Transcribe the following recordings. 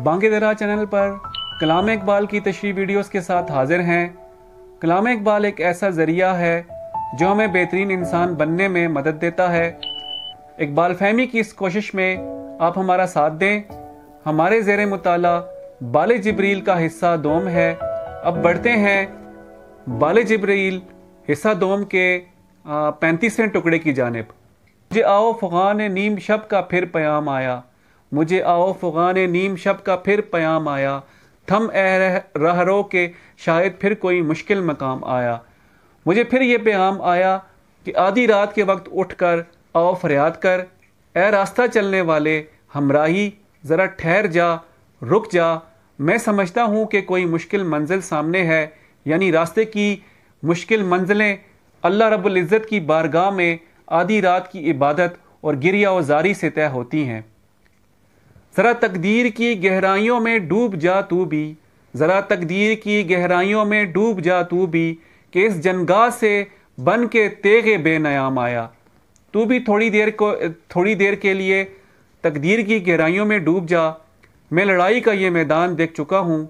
बांग दरा चैनल पर कलाम इकबाल की तशरीह वीडियोस के साथ हाजिर हैं। कलाम इकबाल एक ऐसा ज़रिया है जो हमें बेहतरीन इंसान बनने में मदद देता है। इकबाल फहमी की इस कोशिश में आप हमारा साथ दें। हमारे ज़ेरे मुताला बाले जिब्रील का हिस्सा दोम है। अब बढ़ते हैं बाले जिब्रील हिस्सा दोम के 35वें टुकड़े की जानिब। मुझे आओ फ़ुगान नीम शब का फिर प्याम आया, मुझे आओ फ़ुगान नीम शब का फिर प्याम आया, थम रहरो के शायद फिर कोई मुश्किल मकाम आया। मुझे फिर ये पैगाम आया कि आधी रात के वक्त उठकर आओ फरियाद कर, ए रास्ता चलने वाले हमराही ज़रा ठहर जा, रुक जा। मैं समझता हूँ कि कोई मुश्किल मंजिल सामने है, यानी रास्ते की मुश्किल मंजिलें अल्लाह रब्बुल इज़्ज़त की बारगाह में आधी रात की इबादत और गिरिया वज़ारी से तय होती हैं। ज़रा तकदीर की गहराइयों में डूब जा तू भी, ज़रा तकदीर की गहराइयों में डूब जा तू भी, कि इस जनगाह से बन के तेगे बेनयाम आया। तू भी थोड़ी देर के लिए तकदीर की गहराइयों में डूब जा। मैं लड़ाई का ये मैदान देख चुका हूँ,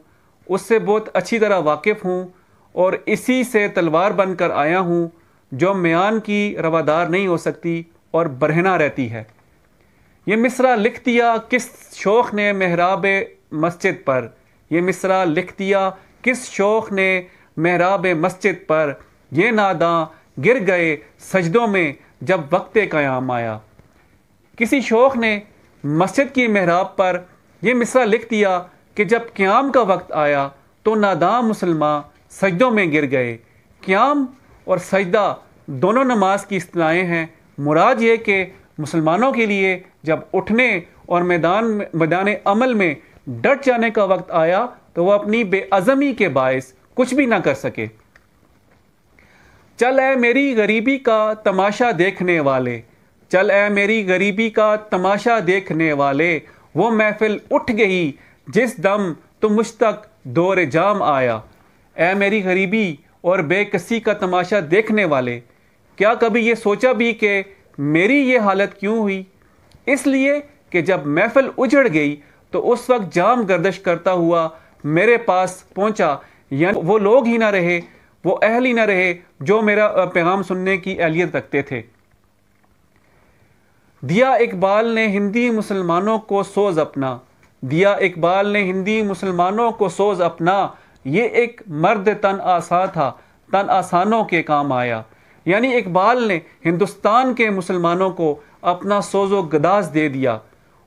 उससे बहुत अच्छी तरह वाकिफ़ हूँ और इसी से तलवार बनकर आया हूँ जो म्यान की रवादार नहीं हो सकती और बरहना रहती है। ये मिसरा लिख दिया किस शौक़ ने महराब मस्जिद पर, ये मिसरा लिख दिया किस शौक़ ने महराब मस्जिद पर, ये नादां गिर गए सजदों में जब वक्त क़याम आया। किसी शौक़ ने मस्जिद की महराब पर यह मिसरा लिख दिया कि जब क़याम का वक्त आया तो नादां मुसलमान सजदों में गिर गए। क़याम और सजदा दोनों नमाज की इस्तिलाहें हैं। मुराद ये कि मुसलमानों के लिए जब उठने और मैदान अमल में डट जाने का वक्त आया तो वह अपनी बेअज़मी के बायस कुछ भी ना कर सके। चल ए मेरी गरीबी का तमाशा देखने वाले, चल ए मेरी गरीबी का तमाशा देखने वाले, वो महफिल उठ गई जिस दम तो मुझ तक दौर जाम आया। ए मेरी गरीबी और बेकसी का तमाशा देखने वाले, क्या कभी ये सोचा भी कि मेरी ये हालत क्यों हुई? इसलिए कि जब महफिल उजड़ गई तो उस वक्त जाम गर्दिश करता हुआ मेरे पास पहुंचा, यानी वो लोग ही ना रहे, वो अहल ही ना रहे जो मेरा पैगाम सुनने की अहलियत रखते थे। दिया इकबाल ने हिंदी मुसलमानों को सोज अपना, दिया इकबाल ने हिंदी मुसलमानों को सोज अपना, ये एक मर्द तन आसान था, तन आसानों के काम आया। यानी इकबाल ने हिंदुस्तान के मुसलमानों को अपना सोजो गदाज दे दिया।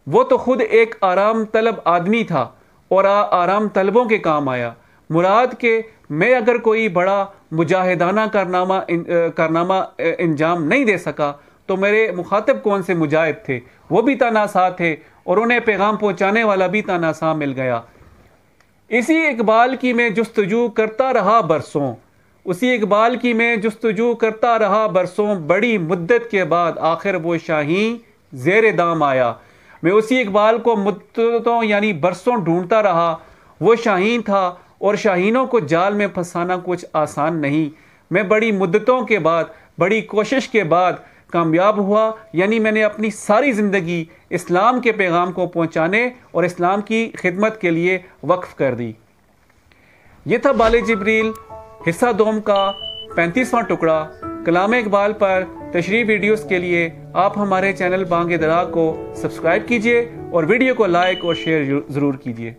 वो तो खुद एक आराम तलब आदमी था और आराम तलबों के काम आया। मुराद के मैं अगर कोई बड़ा मुजाहिदाना कारनामा इंजाम नहीं दे सका तो मेरे मुखातिब कौन से मुजाहिद थे, वो भी तानासा थे और उन्हें पैगाम पहुँचाने वाला भी तानासा मिल गया। इसी इकबाल की मैं जुस्तजू करता रहा बरसों, उसी इकबाल की मैं जुस्तजू करता रहा बरसों, बड़ी मुद्दत के बाद आखिर वो शाहीन ज़ेरे दाम आया। मैं उसी इकबाल को मुद्दतों यानी बरसों ढूंढता रहा। वो शाहीन था और शाहीनों को जाल में फंसाना कुछ आसान नहीं। मैं बड़ी मुद्दतों के बाद, बड़ी कोशिश के बाद कामयाब हुआ, यानी मैंने अपनी सारी ज़िंदगी इस्लाम के पैगाम को पहुँचाने और इस्लाम की खिदमत के लिए वक्फ कर दी। ये था बाले जिब्रील हिस्सा दोम का 35वां टुकड़ा। कलाम इकबाल पर तशरीह वीडियोस के लिए आप हमारे चैनल बांग दरा को सब्सक्राइब कीजिए और वीडियो को लाइक और शेयर ज़रूर कीजिए।